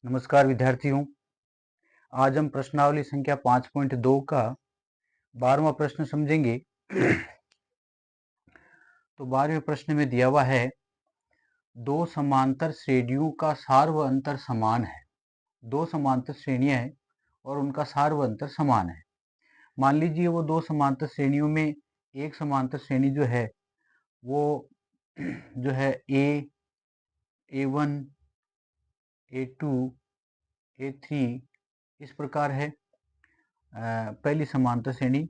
नमस्कार विद्यार्थियों। आज हम प्रश्नावली संख्या 5.2 का 12वां प्रश्न समझेंगे। तो 12वें प्रश्न में दिया हुआ है, दो समांतर श्रेणियों का सार व अंतर समान है। दो समांतर श्रेणियां हैं और उनका सार व अंतर समान है। मान लीजिए वो दो समांतर श्रेणियों में एक समांतर श्रेणी जो है वो जो है A1, A2, A3 इस प्रकार है। पहली समांतर श्रेणी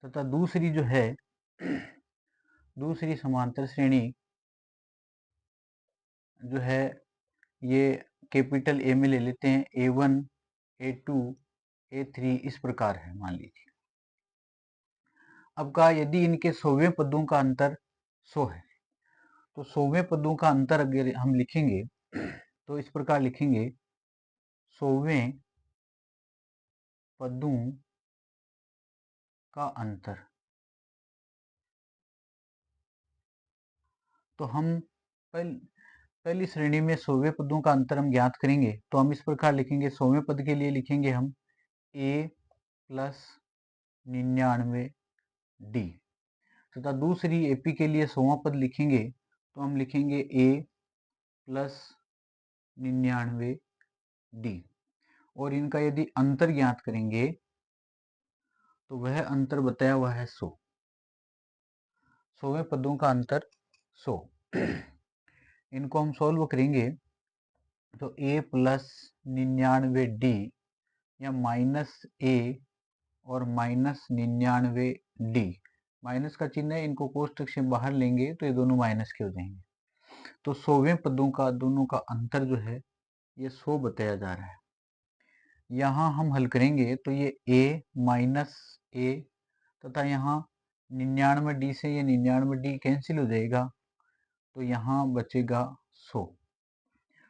तथा दूसरी जो है दूसरी समांतर श्रेणी जो है ये कैपिटल ए में ले लेते हैं, A1, A2, A3 इस प्रकार है मान लीजिए। अब कहा यदि इनके 100वें पदों का अंतर 100 है तो 100वें पदों का अंतर अगर हम लिखेंगे तो इस प्रकार लिखेंगे, 100वें पदों का अंतर। तो हम पहली श्रेणी में 100वें पदों का अंतर हम ज्ञात करेंगे तो हम इस प्रकार लिखेंगे, 100वें पद के लिए लिखेंगे हम A प्लस 99 D तथा दूसरी एपी के लिए 100वां पद लिखेंगे तो हम लिखेंगे A प्लस 99 D और इनका यदि अंतर ज्ञात करेंगे तो वह अंतर बताया हुआ है 100। 100वें पदों का अंतर 100। इनको हम सॉल्व करेंगे तो A प्लस 99 D या माइनस A और माइनस 99 D, माइनस का चिन्ह है, इनको कोष्टक से बाहर लेंगे तो ये दोनों माइनस के हो जाएंगे। तो 100वें पदों का दोनों का अंतर जो है ये 100 बताया जा रहा है। यहाँ हम हल करेंगे तो ये A माइनस A तथा यहाँ 99 D से ये 99 D कैंसिल हो जाएगा तो यहाँ बचेगा 100।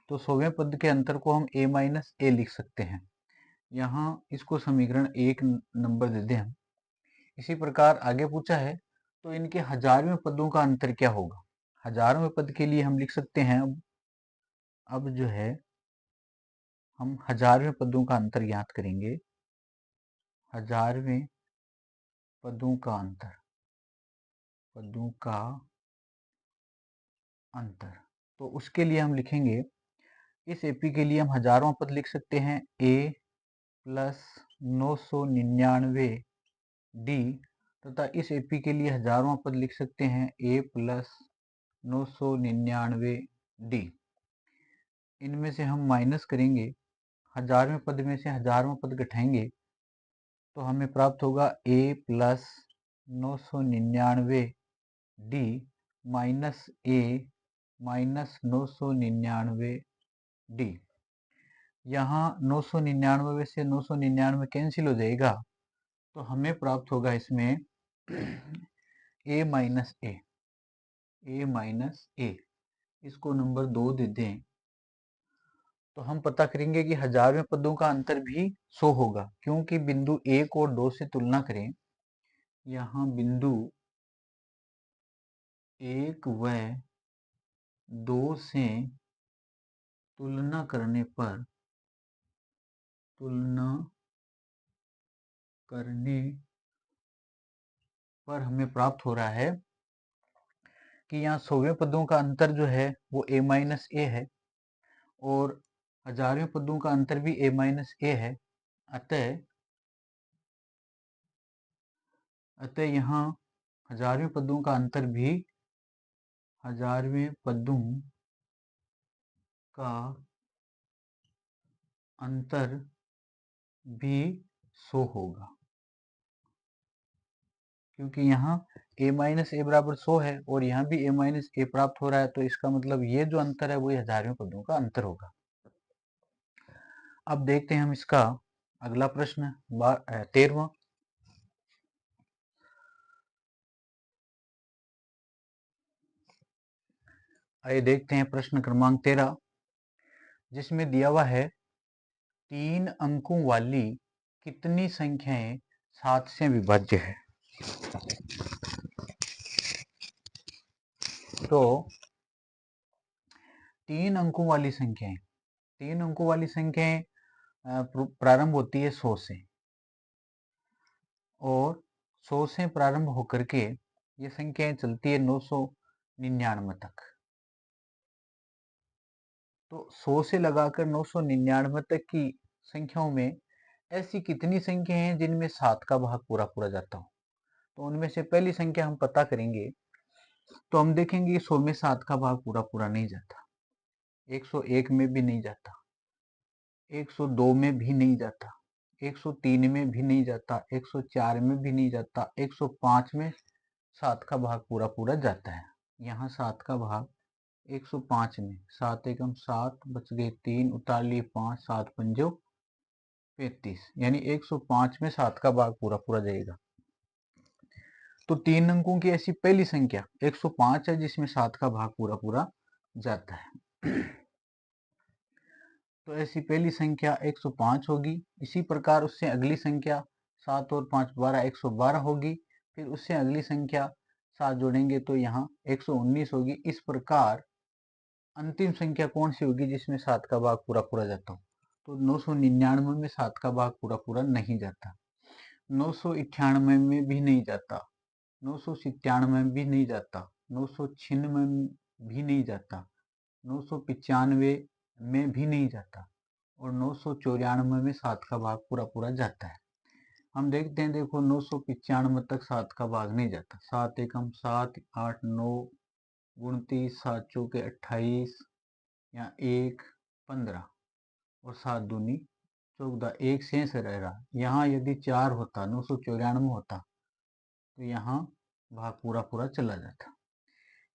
तो 100वें पद के अंतर को हम A माइनस A लिख सकते हैं। यहाँ इसको समीकरण 1 नंबर दे दें हम। इसी प्रकार आगे पूछा है तो इनके 1000वें पदों का अंतर क्या होगा। 1000वें पद के लिए हम लिख सकते हैं, अब जो है हम 1000वें पदों का अंतर ज्ञात करेंगे। 1000वें पदों का अंतर, पदों का अंतर, तो उसके लिए हम लिखेंगे, इस एपी के लिए हम 1000वां पद लिख सकते हैं A प्लस 999 D तथा इस एपी के लिए 1000वां पद लिख सकते हैं A प्लस 999 D। इनमें से हम माइनस करेंगे, 1000वें पद में से 1000वां पद घटाएंगे तो हमें प्राप्त होगा A plus 999 D minus A minus 999 D। यहाँ 999 से 999 कैंसिल हो जाएगा तो हमें प्राप्त होगा इसमें A minus A, A minus A, इसको नंबर 2 दे दें तो हम पता करेंगे कि 1000वें पदों का अंतर भी 100 होगा, क्योंकि बिंदु 1 और 2 से तुलना करें। यहाँ बिंदु 1 व 2 से तुलना करने पर हमें प्राप्त हो रहा है कि यहाँ 100वें पदों का अंतर जो है वो A माइनस A है और 1000वें पदों का अंतर भी A माइनस A है। अतः यहाँ 1000वें पदों का अंतर भी 1000वें पदों का अंतर भी 100 होगा, क्योंकि यहाँ A माइनस A बराबर 100 है और यहाँ भी A माइनस A प्राप्त हो रहा है, तो इसका मतलब ये जो अंतर है वो 1000वें पदों का अंतर होगा। अब देखते हैं हम इसका अगला प्रश्न 13वां। आइए देखते हैं प्रश्न क्रमांक 13, जिसमें दिया हुआ है 3 अंकों वाली कितनी संख्याएं 7 से विभाज्य है। तो 3 अंकों वाली संख्याएं, 3 अंकों वाली संख्याएं प्रारंभ होती है 100 से, और 100 से प्रारंभ होकर के ये संख्याएं चलती है 999 तक। तो 100 से लगाकर 999 तक की संख्याओं में ऐसी कितनी संख्या हैं जिनमें 7 का भाग पूरा पूरा जाता हो? तो उनमें से पहली संख्या हम पता करेंगे, तो हम देखेंगे 100 में 7 का भाग पूरा पूरा नहीं जाता, 101 में भी नहीं जाता, 102 में भी नहीं जाता, 103 में भी नहीं जाता, 104 में भी नहीं जाता, 105 में 7 का भाग पूरा पूरा जाता है। यहाँ 7 का भाग 105 में, 7 एकम 7, बच गए 3, उतार लिए 5, 7 पंजो 35, यानी 105 में 7 का भाग पूरा पूरा जाएगा। तो 3 अंकों की ऐसी पहली संख्या 105 है जिसमें 7 का भाग पूरा पूरा जाता है। तो ऐसी पहली संख्या 105 होगी। इसी प्रकार उससे अगली संख्या 7 और 5 12 112 होगी। फिर उससे अगली संख्या 7 जोड़ेंगे तो यहाँ 119 होगी। इस प्रकार अंतिम संख्या कौन सी होगी जिसमें 7 का भाग पूरा पूरा जाता हो? तो 999 में 7 का भाग पूरा पूरा नहीं जाता, 998 में भी नहीं जाता, 997 में भी नहीं जाता, 996 में भी नहीं जाता, 995 में भी नहीं जाता, और 994 में 7 का भाग पूरा पूरा जाता है। हम देखते हैं, देखो 995 तक 7 का भाग नहीं जाता। 7 एकम 7, 8 9 29, 7 चौके 28, या 1 15, और 7 दूनी 14, एक शेष रह रहा। यहाँ यदि 4 होता, 994 होता, तो यहाँ भाग पूरा पूरा चला जाता।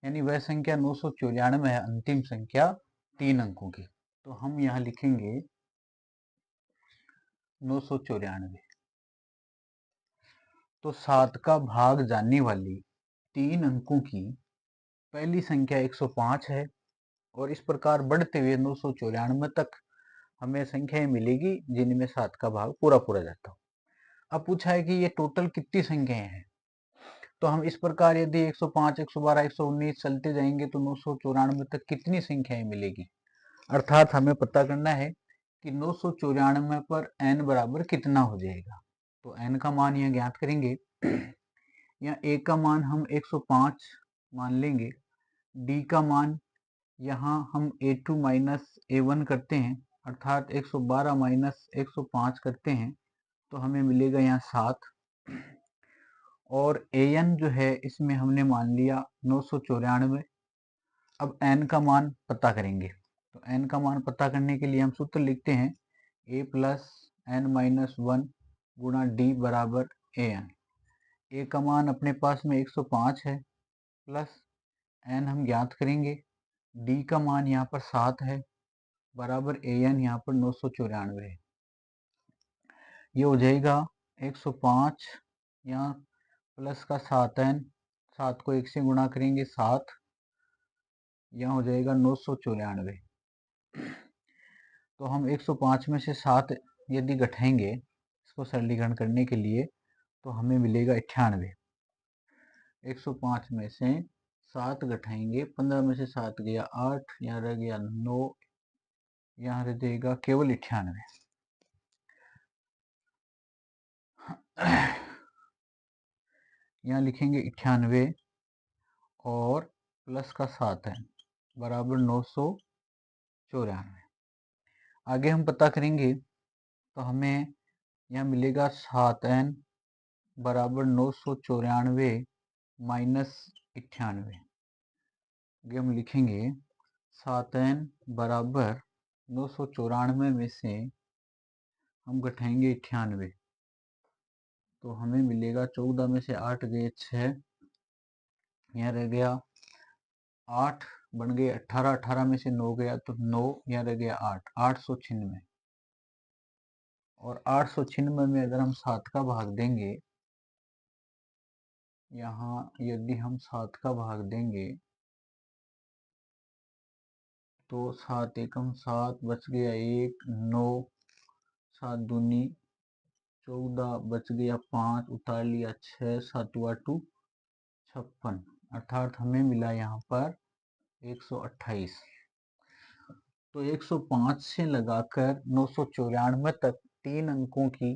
यानी वह संख्या 994 है, अंतिम संख्या 3 अंकों की। तो हम यहाँ लिखेंगे 994। तो 7 का भाग जाने वाली 3 अंकों की पहली संख्या 105 है, और इस प्रकार बढ़ते हुए 994 तक हमें संख्याएं मिलेगी जिनमें 7 का भाग पूरा पूरा जाता हो। अब पूछा है कि ये टोटल कितनी संख्याएं हैं, तो हम इस प्रकार यदि 105, 112, 119 चलते जाएंगे तो 994 तक कितनी संख्याएं मिलेगी, अर्थात हमें पता करना है कि 994 पर n बराबर कितना हो जाएगा। तो n का मान यहाँ ज्ञात करेंगे। यहाँ a का मान हम 105 मान लेंगे, d का मान यहाँ हम a2 माइनस a1 करते हैं, अर्थात 112 माइनस 105 करते हैं, तो हमें मिलेगा यहाँ 7, और an जो है इसमें हमने मान लिया 994। अब n का मान पता करेंगे, तो n का मान पता करने के लिए हम सूत्र लिखते हैं a प्लस n माइनस 1 गुणा d बराबर an। a का मान अपने पास में 105 है, प्लस n हम ज्ञात करेंगे, d का मान यहाँ पर 7 है, बराबर an यहाँ पर 994 है। ये हो जाएगा 105, यहाँ प्लस का 7n, 7 को 1 से गुणा करेंगे 7, यहाँ हो जाएगा 994। तो हम 105 में से 7 यदि घटाएंगे इसको सरलीकरण करने के लिए, तो हमें मिलेगा 98। 105 में से 7 घटाएंगे, 15 में से 7 गया 8, यहाँ रह गया 9, यहाँ रह जाएगा केवल 98। यहाँ लिखेंगे 98 और प्लस का 7 है बराबर 994। आगे हम पता करेंगे, तो हमें यहाँ मिलेगा 7n बराबर 994 माइनस 98। आगे हम लिखेंगे 7n बराबर 994 में से हम घटाएंगे 98, तो हमें मिलेगा 14 में से 8 गए 6, यहाँ रह गया 8, बन गए 18, 18 में से 9 गया तो 9, यहाँ रह गया 8, 896। और 896 में अगर हम 7 का भाग देंगे, यहाँ यदि हम 7 का भाग देंगे तो 7 एकम 7, बच गया 1, 9, 7 दूनी 14, बच गया 5, उतार लिया 6, 7 2 56, अर्थात हमें मिला यहाँ पर 128। तो 105 से लगाकर 994 तक 3 अंकों की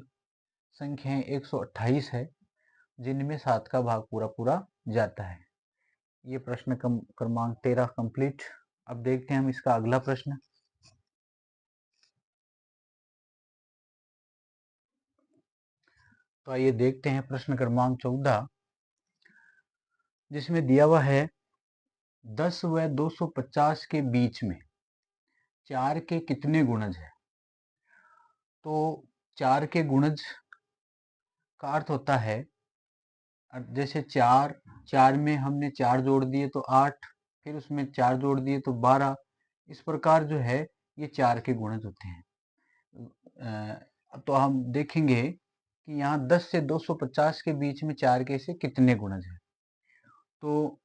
संख्याएं 128 है, जिनमें 7 का भाग पूरा पूरा जाता है। ये प्रश्न क्रमांक 13 कंप्लीट। अब देखते हैं हम इसका अगला प्रश्न। तो आइए देखते हैं प्रश्न क्रमांक 14, जिसमें दिया हुआ है 10 व 250 के बीच में 4 के कितने गुणज है। तो 4 के गुणज का अर्थ होता है, जैसे 4 में हमने 4 जोड़ दिए तो 8, फिर उसमें 4 जोड़ दिए तो 12। इस प्रकार जो है ये 4 के गुणज होते हैं। तो हम देखेंगे कि यहाँ 10 से 250 के बीच में 4 के से कितने गुणज हैं। तो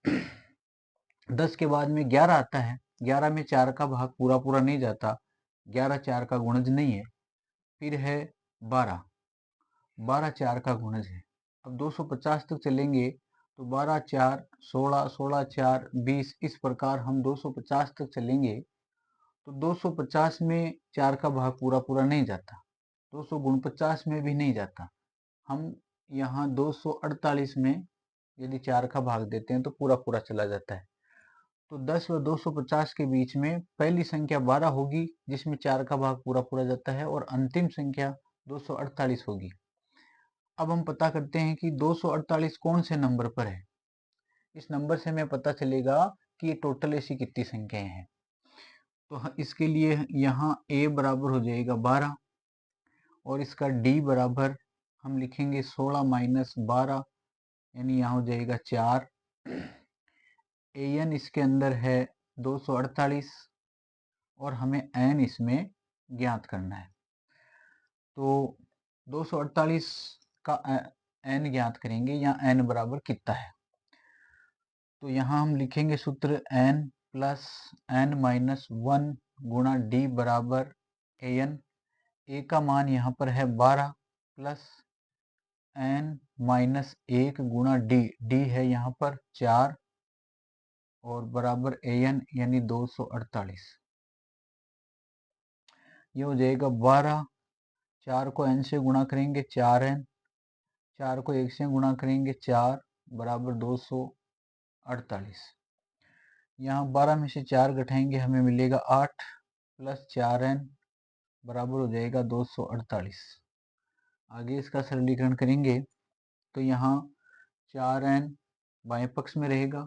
10 के बाद में 11 आता है, 11 में 4 का भाग पूरा पूरा नहीं जाता, 11 4 का गुणज नहीं है। फिर है 12, 12 4 का गुणज है। अब 250 तक चलेंगे तो 12 4 16, 16 4 20, इस प्रकार हम 250 तक चलेंगे तो 250 में 4 का भाग पूरा पूरा नहीं जाता, 249 में भी नहीं जाता। हम यहाँ 248 में यदि 4 का भाग देते हैं तो पूरा पूरा चला जाता है। तो 10 व 250 के बीच में पहली संख्या 12 होगी, जिसमें 4 का भाग पूरा पूरा जाता है, और अंतिम संख्या 248 होगी। अब हम पता करते हैं कि 248 कौन से नंबर पर है। इस नंबर से हमें पता चलेगा कि ये टोटल ऐसी कितनी संख्याएं हैं। तो इसके लिए यहाँ a बराबर हो जाएगा 12, और इसका d बराबर हम लिखेंगे 16 माइनस 12, यानी यहाँ हो जाएगा 4। an इसके अंदर है 248, और हमें n इसमें ज्ञात करना है। तो 248 का n ज्ञात करेंगे, यहाँ n बराबर कितना है। तो यहाँ हम लिखेंगे सूत्र n प्लस n माइनस 1 गुणा d बराबर an। a का मान यहाँ पर है 12 प्लस n माइनस 1 गुणा d है यहाँ पर 4, और बराबर an यानी 248। ये हो जाएगा 12, 4 को n से गुणा करेंगे 4n, 4 को 1 से गुणा करेंगे 4, बराबर 248। यहाँ 12 में से 4 घटाएंगे हमें मिलेगा 8 प्लस 4n बराबर हो जाएगा 248। आगे इसका सरलीकरण करेंगे तो यहाँ 4n बाएं पक्ष में रहेगा,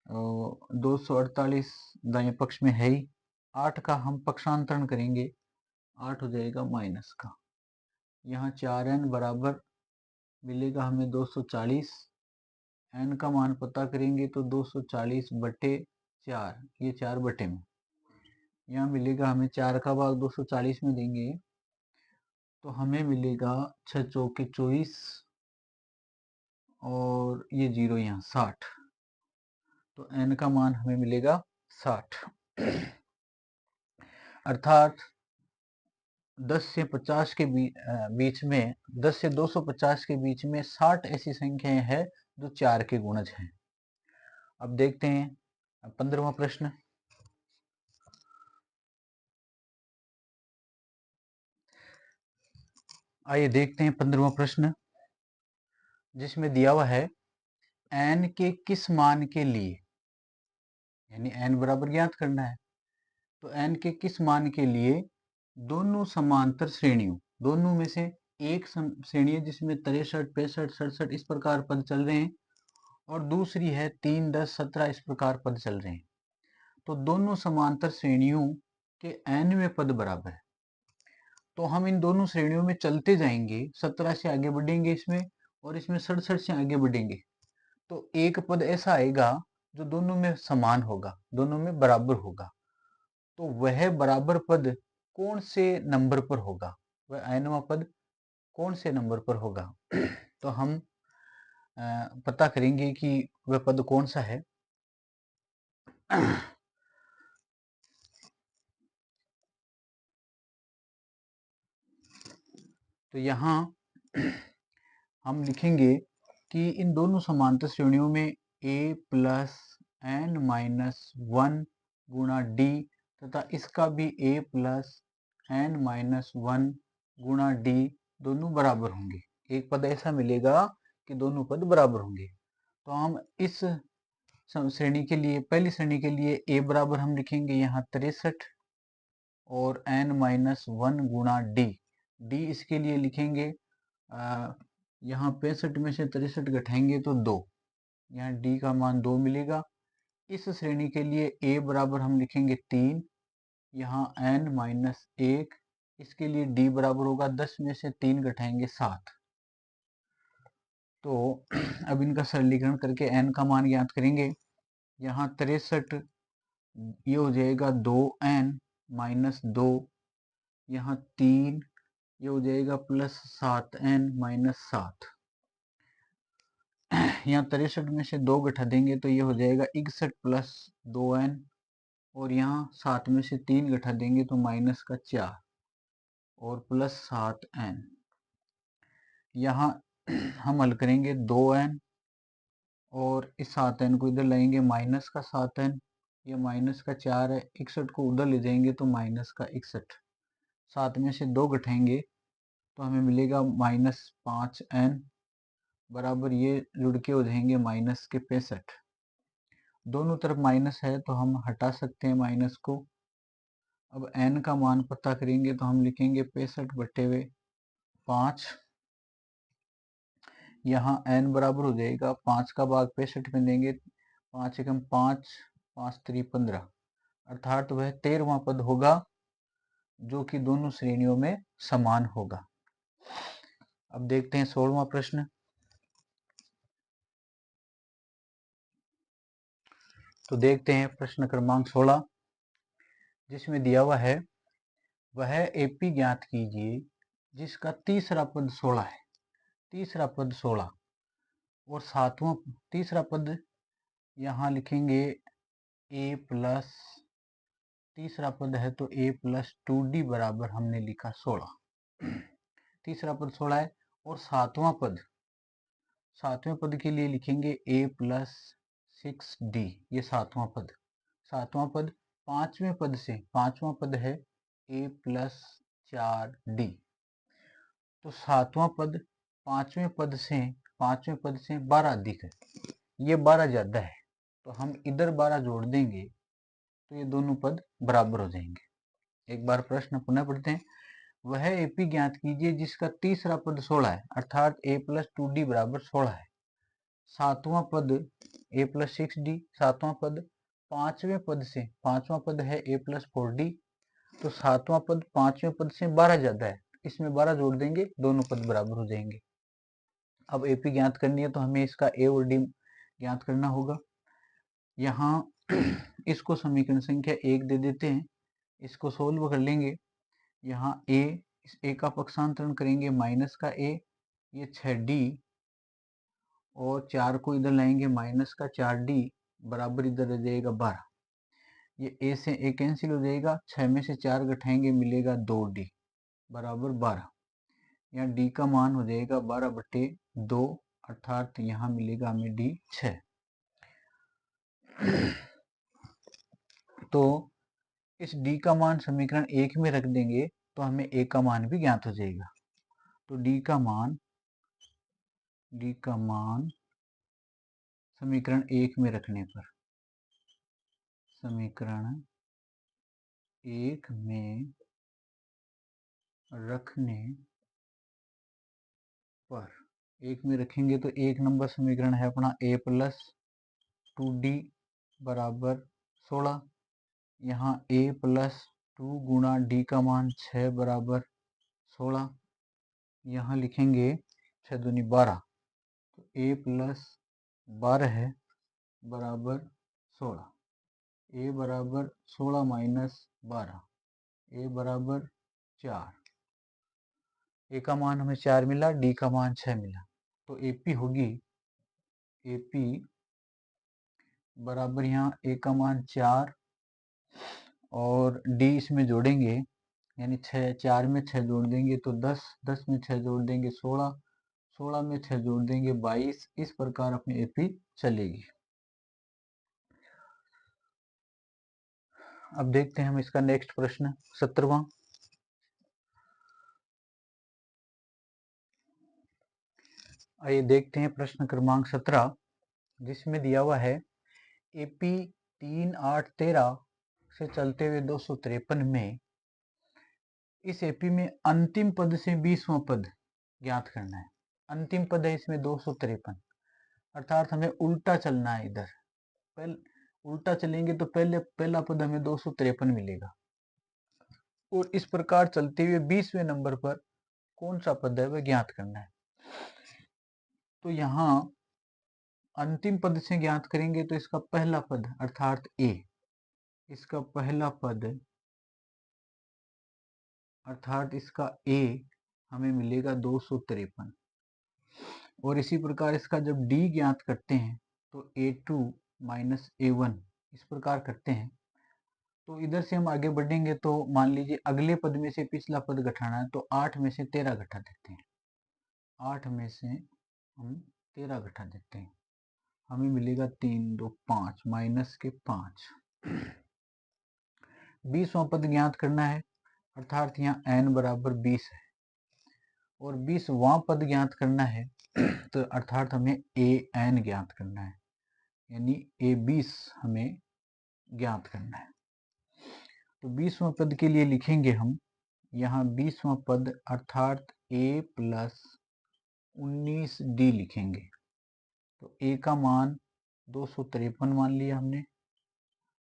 248 दाएं पक्ष में है ही। 8 का हम पक्षांतरण करेंगे, 8 हो जाएगा माइनस का। यहाँ 4n बराबर मिलेगा हमें 240। n का मान पता करेंगे तो 240 बटे 4, ये 4 बटे में। यहाँ मिलेगा हमें 4 का भाग 240 में देंगे तो हमें मिलेगा 6 चौके 24, और ये 0 यहाँ 60। तो n का मान हमें मिलेगा 60। अर्थात 10 से 50 के बीच में 10 से 250 के बीच में 60 ऐसी संख्याएं हैं जो 4 के गुणज हैं। अब देखते हैं 15वां प्रश्न। आइए देखते हैं 15वां प्रश्न, जिसमें दिया हुआ है n के किस मान के लिए, यानी n बराबर ज्ञात करना है। तो n के किस मान के लिए दोनों समांतर श्रेणियों, दोनों में से एक श्रेणी है जिसमें 63 65 67 इस प्रकार पद चल रहे हैं, और दूसरी है 3 10 17 इस प्रकार पद चल रहे हैं। तो दोनों समांतर श्रेणियों के nवें पद बराबर है। तो हम इन दोनों श्रेणियों में चलते जाएंगे, 17 से आगे बढ़ेंगे इसमें, और इसमें 67 से आगे बढ़ेंगे। तो एक पद ऐसा आएगा जो दोनों में समान होगा, दोनों में बराबर होगा। तो वह बराबर पद कौन से नंबर पर होगा, वह nवां पद कौन से नंबर पर होगा। तो हम पता करेंगे कि वह पद कौन सा है। तो यहाँ हम लिखेंगे कि इन दोनों समांतर श्रेणियों में a प्लस n माइनस 1 गुणा d तथा इसका भी a प्लस n-1 गुणा d दोनों बराबर होंगे। एक पद ऐसा मिलेगा कि दोनों पद बराबर होंगे। तो हम इस श्रेणी के लिए, पहली श्रेणी के लिए a बराबर हम लिखेंगे यहाँ 63 और n-1 गुणा d इसके लिए लिखेंगे यहाँ 65 में से 63 घटाएंगे तो 2, यहाँ d का मान 2 मिलेगा। इस श्रेणी के लिए a बराबर हम लिखेंगे 3, यहाँ n-1, इसके लिए d बराबर होगा 10 में से 3 घटाएंगे 7। तो अब इनका सरलीकरण करके n का मान ज्ञात करेंगे। यहाँ 63 ये हो जाएगा 2n-2, यहाँ 3 ये हो जाएगा प्लस 7n-7। यहाँ 63 में से 2 घटा देंगे तो ये हो जाएगा 61 प्लस 2n, और यहाँ 7 में से 3 घटा देंगे तो माइनस का 4 और प्लस 7n। यहाँ हम हल करेंगे 2n और इस 7n को इधर लाएंगे माइनस का 7n, ये माइनस का 4 है, 61 को उधर ले जाएंगे तो माइनस का 61। 7 में से 2 घटाएंगे तो हमें मिलेगा माइनस 5n, बराबर ये जुड़ के हो जाएंगे माइनस के 65। दोनों तरफ माइनस है तो हम हटा सकते हैं माइनस को। अब n का मान पता करेंगे तो हम लिखेंगे 65/5। यहाँ n बराबर हो जाएगा 5 का भाग 65 में देंगे, 5 एकम 5, 5 3 15, अर्थात वह 13वां पद होगा जो कि दोनों श्रेणियों में समान होगा। अब देखते हैं 16वां प्रश्न। तो देखते हैं प्रश्न क्रमांक 16, जिसमें दिया हुआ है वह एपी ज्ञात कीजिए जिसका तीसरा पद 16 है। तीसरा पद 16 और सातवां तीसरा पद यहाँ लिखेंगे a प्लस, तीसरा पद है तो a प्लस 2d बराबर हमने लिखा 16। तीसरा पद 16 है और सातवां पद, सातवें पद के लिए लिखेंगे a प्लस 6d, ये सातवां पद। सातवां पद पांचवें पद से, पांचवां पद है a प्लस 4d। तो सातवां पद पांचवें पद से, पांचवें पद से 12 अधिक है, ये 12 ज्यादा है, तो हम इधर 12 जोड़ देंगे तो ये दोनों पद बराबर हो जाएंगे। एक बार प्रश्न पुनः पढ़ते हैं। वह एपी ज्ञात कीजिए जिसका तीसरा पद 16 है, अर्थात a प्लस 2d बराबर 16 है। सातवां पद a प्लस 6d, सातवां पद पांचवें पद से, पांचवां पद है a प्लस 4d, तो सातवां पद पांचवें पद से 12 ज्यादा है, इसमें 12 जोड़ देंगे, दोनों पद बराबर हो जाएंगे। अब एपी ज्ञात करनी है तो हमें इसका ए और डी ज्ञात करना होगा। यहाँ इसको समीकरण संख्या 1 दे देते हैं, इसको सोल्व कर लेंगे। यहाँ a, इस a का पक्षांतरण करेंगे माइनस का a, ये 6d, और 4 को इधर लाएंगे माइनस का 4d, बराबर इधर रह जाएगा 12। ये a से a कैंसिल हो जाएगा, 6 में से 4 घटाएंगे मिलेगा 2d बराबर 12। यहाँ d का मान हो जाएगा 12/2, अर्थात यहाँ मिलेगा हमें d 6। तो इस d का मान समीकरण 1 में रख देंगे तो हमें a का मान भी ज्ञात हो जाएगा। तो d का मान समीकरण 1 में रखने पर, समीकरण 1 में रखने पर, 1 में रखेंगे तो 1 नंबर समीकरण है अपना a प्लस 2d बराबर 16। यहाँ a प्लस 2 गुणा d का मान 6 बराबर 16। यहाँ लिखेंगे 6 दूनी 12, तो a प्लस 12 है बराबर 16। a बराबर 16 माइनस 12, a बराबर 4। a का मान हमें 4 मिला, d का मान 6 मिला, तो AP होगी, AP बराबर यहाँ a का मान 4 और d इसमें जोड़ेंगे, यानी 6, 4 में 6 जोड़ देंगे तो 10, 10 में 6 जोड़ देंगे 16, 16 में 6 जोड़ देंगे 22। इस प्रकार अपनी AP चलेगी। अब देखते हैं हम इसका नेक्स्ट प्रश्न 17वां। आइए देखते हैं प्रश्न क्रमांक 17, जिसमें दिया हुआ है एपी 3, 8, 13 से चलते हुए 253 में इस एपी में अंतिम पद से 20वां पद ज्ञात करना है। अंतिम पद है इसमें 253, अर्थात हमें उल्टा चलना है। इधर उल्टा चलेंगे तो पहला पद हमें 253 मिलेगा, और इस प्रकार चलते हुए 20वें नंबर पर कौन सा पद है वह ज्ञात करना है। तो यहाँ अंतिम पद से ज्ञात करेंगे तो इसका पहला पद अर्थात ए, इसका पहला पद अर्थात इसका ए हमें मिलेगा 253, और इसी प्रकार इसका जब डी ज्ञात करते हैं तो A2 माइनस A1 इस प्रकार करते हैं। तो इधर से हम आगे बढ़ेंगे तो मान लीजिए अगले पद में से पिछला पद घटाना है, तो 8 में से 13 घटा देते हैं। 8 में से हम 13 घटा देते हैं, हमें मिलेगा 3, 2, 5 माइनस के 5। 20वां पद ज्ञात करना है, अर्थात यहाँ n बराबर 20 है, और 20वां पद ज्ञात करना है तो अर्थात हमें an ज्ञात करना है, यानी A20 हमें ज्ञात करना है। तो 20वां पद के लिए लिखेंगे हम यहाँ 20वां पद अर्थात A प्लस 19D लिखेंगे। तो A का मान 253 मान लिया हमने,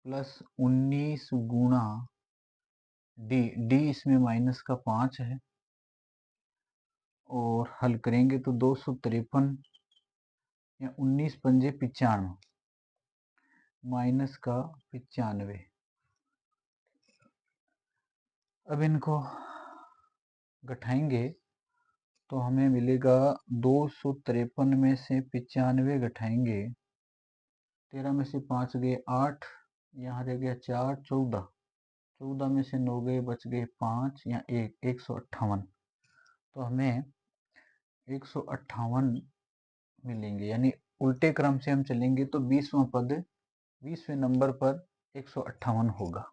प्लस 19 गुणा D इसमें माइनस का 5 है, और हल करेंगे तो 253 या 19 पंजे 95 माइनस का 95। अब इनको घटाएंगे तो हमें मिलेगा 253 में से 95 घटाएंगे, 13 में से 5 गए 8, यहाँ रह गया 4, 14, 14 में से 9 गए बच गए 5 या 1, 158। तो हमें 158 मिलेंगे, यानी उल्टे क्रम से हम चलेंगे तो 20वां पद 20वें नंबर पर 158 होगा।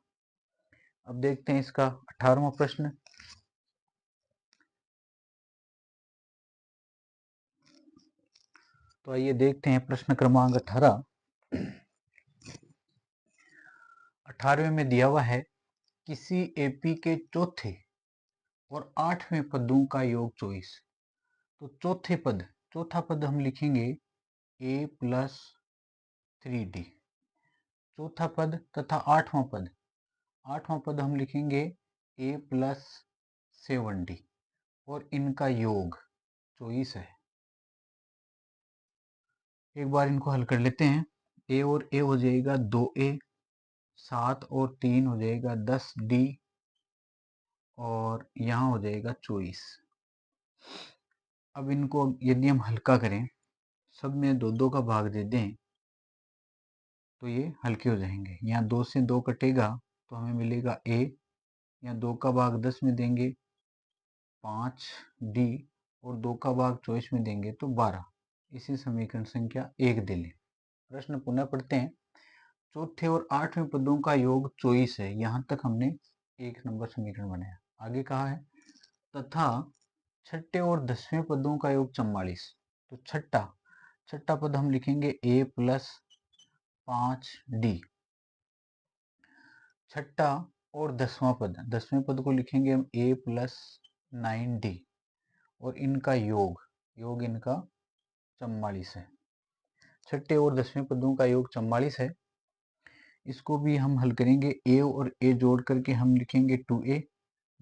अब देखते हैं इसका 18वां प्रश्न। तो आइए देखते हैं प्रश्न क्रमांक 18। 18वें में दिया हुआ है किसी एपी के चौथे और 8वें पदों का योग 24। तो चौथा पद हम लिखेंगे a प्लस 3d, चौथा पद तथा 8वां पद हम लिखेंगे a प्लस 7d, और इनका योग 24 है। एक बार इनको हल कर लेते हैं। a और a हो जाएगा 2a, 7 और 3 हो जाएगा 10d, और यहाँ हो जाएगा 24। अब इनको यदि हम हल्का करें, सब में 2 का भाग दे दें तो ये हल्के हो जाएंगे। यहाँ 2 से 2 कटेगा तो हमें मिलेगा a, यहाँ 2 का भाग 10 में देंगे 5d, और 2 का भाग 24 में देंगे तो 12। इसी समीकरण संख्या 1 दे लें। प्रश्न पुनः पढ़ते हैं। चौथे और 8वें पदों का योग 24 है, यहाँ तक हमने 1 नंबर समीकरण बनाया। आगे कहा है तथा छठे और 10वें पदों का योग 44। तो छठा पद हम लिखेंगे a प्लस 5d, छठा और 10वें पद को लिखेंगे हम a प्लस 9d, और इनका योग इनका 44 है। छठे और 10वें पदों का योग 44 है। इसको भी हम हल करेंगे, a और a जोड़ करके हम लिखेंगे 2a,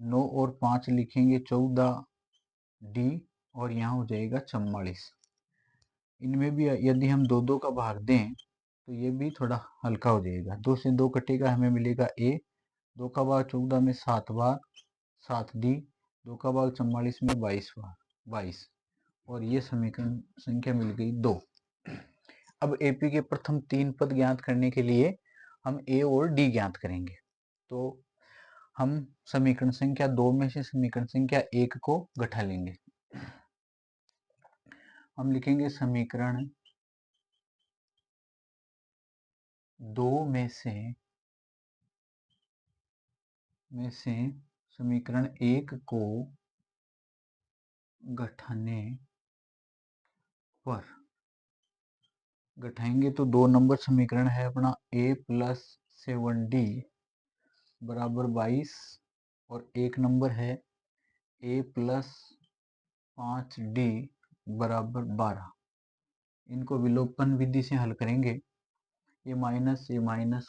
9 और 5 लिखेंगे 14d, और यहाँ हो जाएगा 44। इनमें भी यदि हम 2 का भाग दें तो ये भी थोड़ा हल्का हो जाएगा। 2 से 2 कटेगा, हमें मिलेगा a, 2 का भाग 14 में 7 बार 7d, 2 का भाग 44 में 22 बार 22, और ये समीकरण संख्या मिल गई 2। अब एपी के प्रथम 3 पद ज्ञात करने के लिए हम ए और डी ज्ञात करेंगे। तो हम समीकरण संख्या 2 में से समीकरण संख्या 1 को घटा लेंगे। हम लिखेंगे समीकरण 2 में से में से समीकरण 1 को घटाएंगे तो 2 नंबर समीकरण है अपना a प्लस 7d बराबर 22 और 1 नंबर है a प्लस 5d बराबर 12। इनको विलोपन विधि से हल करेंगे, ये माइनस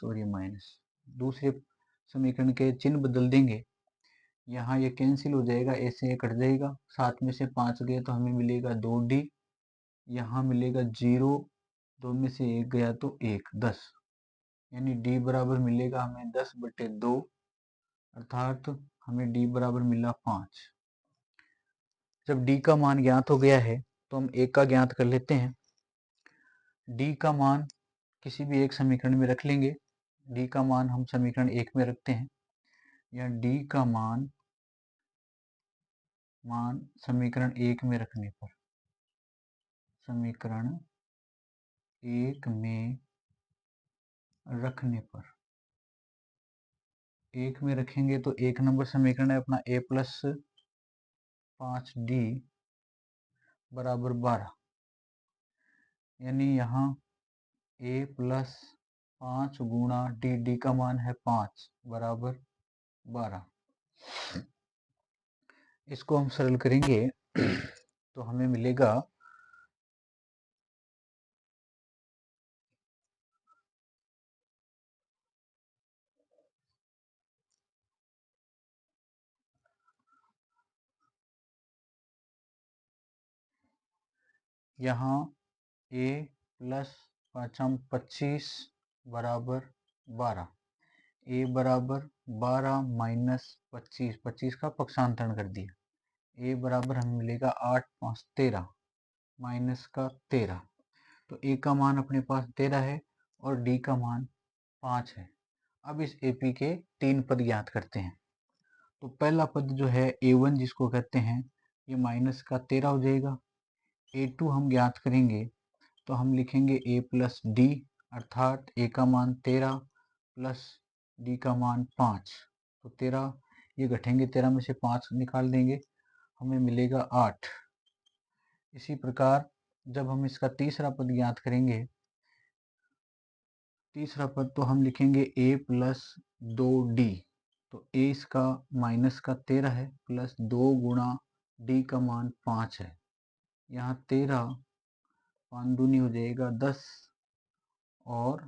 और ये माइनस। दूसरे समीकरण के चिन्ह बदल देंगे, यहाँ ये कैंसिल हो जाएगा, ऐसे ये कट जाएगा, 7 में से 5 गए तो हमें मिलेगा 2d, यहाँ मिलेगा 0, 2 में से 1 गया तो 1, 10, यानी d बराबर मिलेगा हमें 10/2, अर्थात हमें d बराबर मिला 5। जब d का मान ज्ञात हो गया है तो हम a का ज्ञात कर लेते हैं। d का मान किसी भी एक समीकरण में रख लेंगे। d का मान हम समीकरण 1 में रखते हैं, या d का मान समीकरण 1 में रखने पर, समीकरण 1 में रखने पर 1 में रखेंगे तो 1 नंबर समीकरण है अपना a प्लस 5d बराबर 12, यानी यहाँ a प्लस 5 गुणा d का मान है 5 बराबर 12। इसको हम सरल करेंगे तो हमें मिलेगा यहाँ a प्लस 25 बराबर 12, a बराबर 12 माइनस 25, 25 का पक्षांतरण कर दिया, a बराबर हमें मिलेगा 8 5 13 माइनस का 13, तो a का मान अपने पास 13 है और d का मान 5 है। अब इस AP के 3 पद ज्ञात करते हैं। तो पहला पद जो है a1 जिसको कहते हैं, ये माइनस का 13 हो जाएगा। a2 हम ज्ञात करेंगे तो हम लिखेंगे a प्लस डी, अर्थात a का मान 13 प्लस d का मान 5, तो 13 ये घटेंगे, 13 में से 5 निकाल देंगे, हमें मिलेगा 8। इसी प्रकार जब हम इसका तीसरा पद ज्ञात करेंगे, तीसरा पद तो हम लिखेंगे a प्लस 2d, तो a इसका माइनस का 13 है प्लस 2 गुणा d का मान 5 है, यहाँ 13 5 दूनी हो जाएगा 10, और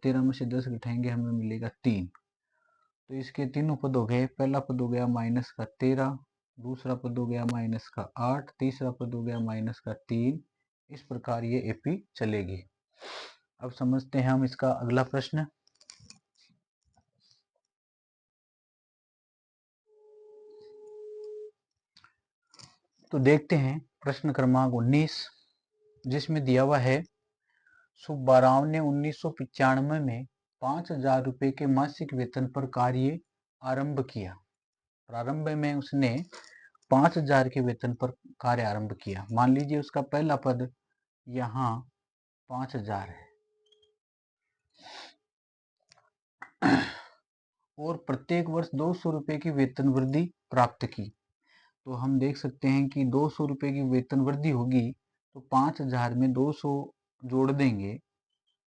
13 में से 10 घटाएंगे हमें मिलेगा 3। तो इसके तीनों पद हो गए, पहला पद हो गया माइनस का 13, दूसरा पद हो गया माइनस का 8, तीसरा पद हो गया माइनस का 3। इस प्रकार ये AP चलेगी। अब समझते हैं हम इसका अगला प्रश्न। तो देखते हैं प्रश्न क्रमांक 19, जिसमें दिया हुआ है सुब्बाराव ने 1995 में 5,000 रुपए के मासिक वेतन पर कार्य आरंभ किया। प्रारंभ में उसने 5,000 के वेतन पर कार्य आरंभ किया। मान लीजिए उसका पहला पद यहाँ 5,000 है और प्रत्येक वर्ष 200 रुपए की वेतन वृद्धि प्राप्त की। तो हम देख सकते हैं कि 200 रुपए की वेतन वृद्धि होगी तो 5,000 में 200 जोड़ देंगे।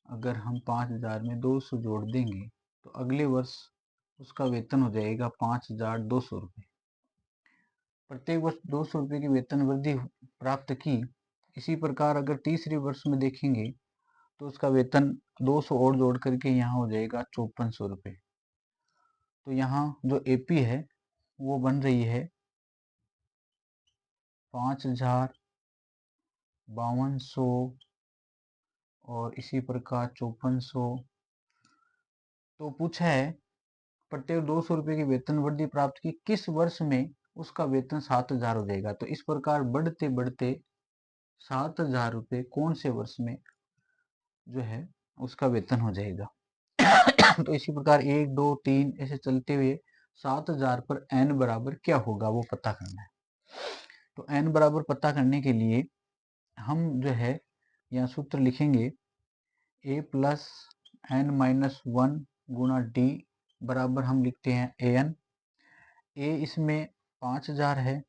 अगर हम 5,000 में 200 जोड़ देंगे तो अगले वर्ष उसका वेतन हो जाएगा 5,200 रुपये। प्रत्येक वर्ष 200 रुपये की वेतन वृद्धि प्राप्त की। इसी प्रकार अगर तीसरे वर्ष में देखेंगे तो उसका वेतन 200 और जोड़ करके यहाँ हो जाएगा 5400 रुपये। तो यहाँ जो AP है वो बन रही है 5,000, 5200 और इसी प्रकार 5400। तो पूछा है प्रत्येक 200 रुपये की वेतन वृद्धि प्राप्त की, किस वर्ष में उसका वेतन 7,000 हो जाएगा। तो इस प्रकार बढ़ते बढ़ते 7,000 रुपये कौन से वर्ष में जो है उसका वेतन हो जाएगा। तो इसी प्रकार 1 2 3 ऐसे चलते हुए 7,000 पर n बराबर क्या होगा वो पता करना है। तो n बराबर पता करने के लिए हम जो है यहाँ सूत्र लिखेंगे a प्लस n माइनस 1 गुणा d बराबर हम लिखते हैं an। a इसमें 5000 है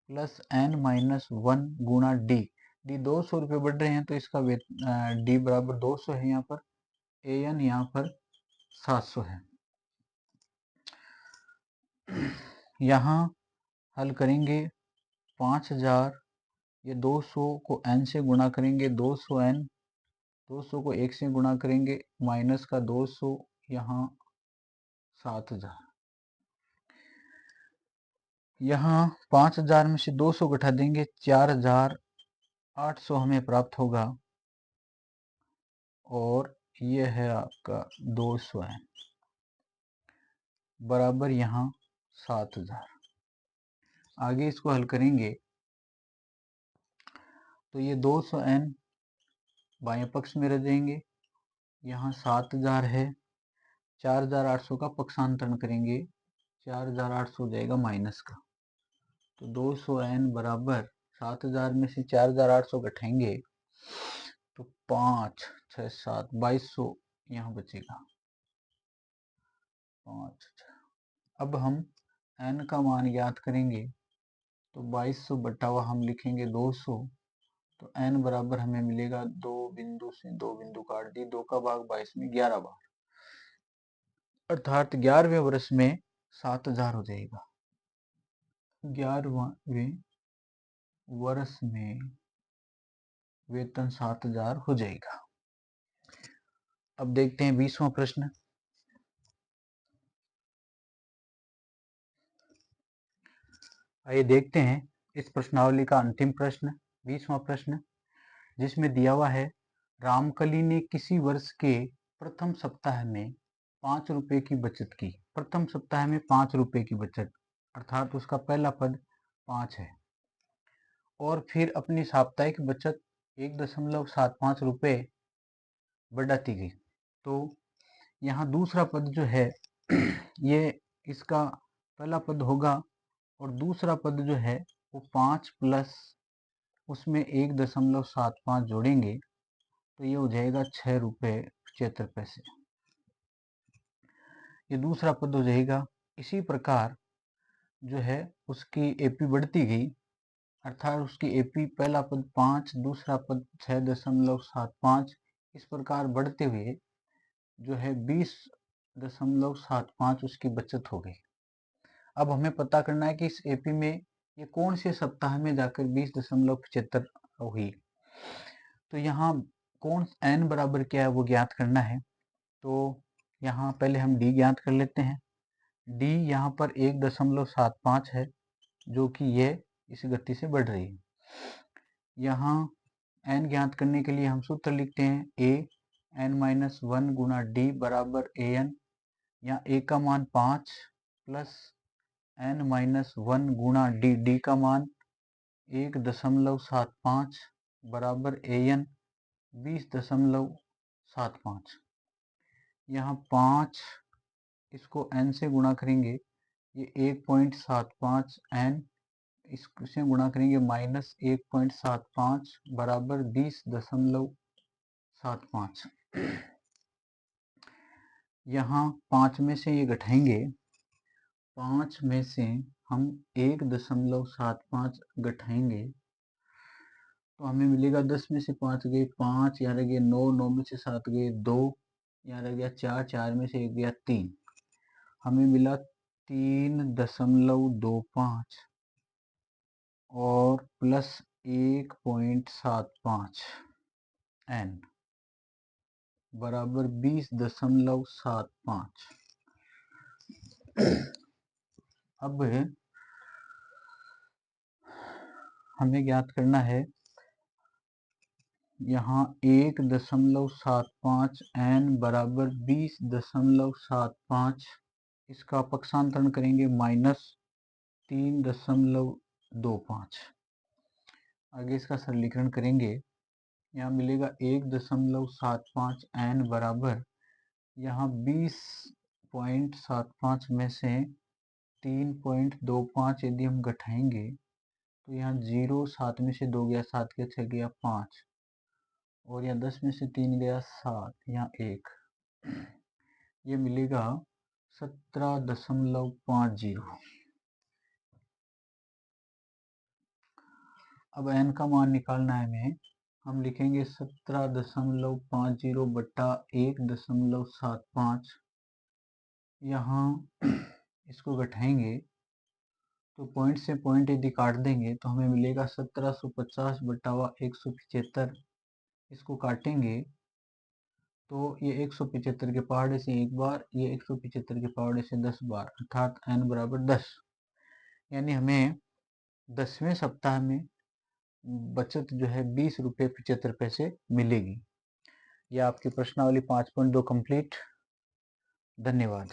प्लस n माइनस 1 गुणा डी। डी 200 रुपये बढ़ रहे हैं तो इसका डी बराबर 200 है यहाँ पर। an यहाँ पर 700 है। यहाँ हल करेंगे 5000, ये 200 को n से गुणा करेंगे, 200n, 200 को 1 से गुणा करेंगे, माइनस का 200, यहाँ 7000। यहाँ 5000 में से 200 घटा देंगे, 4800 हमें प्राप्त होगा और ये है आपका 200n बराबर यहाँ 7000। आगे इसको हल करेंगे तो ये 200n बाएं पक्ष में रह जाएंगे, यहाँ 7000 है, 4800 का पक्षांतरण करेंगे, 4800 हो जाएगा माइनस का। तो 200n बराबर 7000 में से 4800 घटाएंगे तो 5 6 7 2200 यहाँ बचेगा 5 6। अब हम n का मान ज्ञात करेंगे तो 2200 बटा हुआ हम लिखेंगे 200, तो n बराबर हमें मिलेगा 2 बिंदु से 2 बिंदु काट दी, 2 का भाग 22 में 11 बार, अर्थात 11वें वर्ष में 7000 हो जाएगा। 11वें वर्ष में वेतन 7000 हो जाएगा। अब देखते हैं 20वां प्रश्न। आइए देखते हैं इस प्रश्नावली का अंतिम प्रश्न, 20वां प्रश्न, जिसमें दिया हुआ है रामकली ने किसी वर्ष के प्रथम सप्ताह में 5 रुपए की बचत की। प्रथम सप्ताह में 5 रुपए की बचत, अर्थात उसका पहला पद 5 है, और फिर अपनी साप्ताहिक बचत 1.75 रुपए बढ़ाती गई। तो यहाँ दूसरा पद जो है ये इसका पहला पद होगा और दूसरा पद जो है वो 5 प्लस उसमें 1.75 जोड़ेंगे तो ये हो जाएगा 6 रुपये 75 पैसे। ये दूसरा पद हो जाएगा। इसी प्रकार जो है उसकी एपी बढ़ती गई, अर्थात उसकी एपी पहला पद 5, दूसरा पद 6.75, इस प्रकार बढ़ते हुए जो है 20.75 उसकी बचत हो गई। अब हमें पता करना है कि इस एपी में ये कौन से सप्ताह में जाकर 20.75 हुई। तो यहाँ कौन n बराबर क्या है वो ज्ञात करना है। तो यहाँ पहले हम d ज्ञात कर लेते हैं। d यहाँ पर 1.75 है जो कि ये इस गति से बढ़ रही है। यहाँ n ज्ञात करने के लिए हम सूत्र लिखते हैं a n-1 गुणा d बराबर an। यहाँ a का मान 5 प्लस n-1 गुणा d का मान 1.75 बराबर an 20.75। यहाँ 5 इसको n से गुणा करेंगे, ये 1.75 n इससे गुणा करेंगे माइनस 1.75 बराबर 20.75। यहाँ 5 में से ये घटाएंगे, 5 में से हम 1.75 घटाएंगे तो हमें मिलेगा 10 में से 5 गए 5, यहाँ रह गए 9, 9 में से 7 गए 2, यहाँ रह गया 4, 4 में से 1 गया 3, हमें मिला 3.25 और प्लस 1.75 n बराबर 20.75। अब हमें ज्ञात करना है यहाँ 1.75 n बराबर 20.75, इसका पक्षांतरण करेंगे माइनस 3.25। आगे इसका सरलीकरण करेंगे, यहाँ मिलेगा 1.75 n बराबर यहाँ 20.75 में से 3.25 यदि हम घटाएंगे तो यहाँ 0, 7 में से 2 गया 7 गया 6 गया 5, और यहाँ 10 में से 3 गया 7, यहाँ 1, ये मिलेगा 17.50। अब n का मान निकालना है हमें। हम लिखेंगे 17.50 बट्टा 1.75। यहाँ इसको घटाएंगे तो पॉइंट से पॉइंट यदि काट देंगे तो हमें मिलेगा 1750 बट्टा 175। इसको काटेंगे तो ये 175 के पहाड़े से एक बार, ये 175 के पहाड़े से 10 बार, अर्थात n बराबर 10। यानी हमें 10वें सप्ताह में बचत जो है 20 रुपये 75 पैसे मिलेगी। यह आपकी प्रश्नावली 5.2 कंप्लीट। धन्यवाद।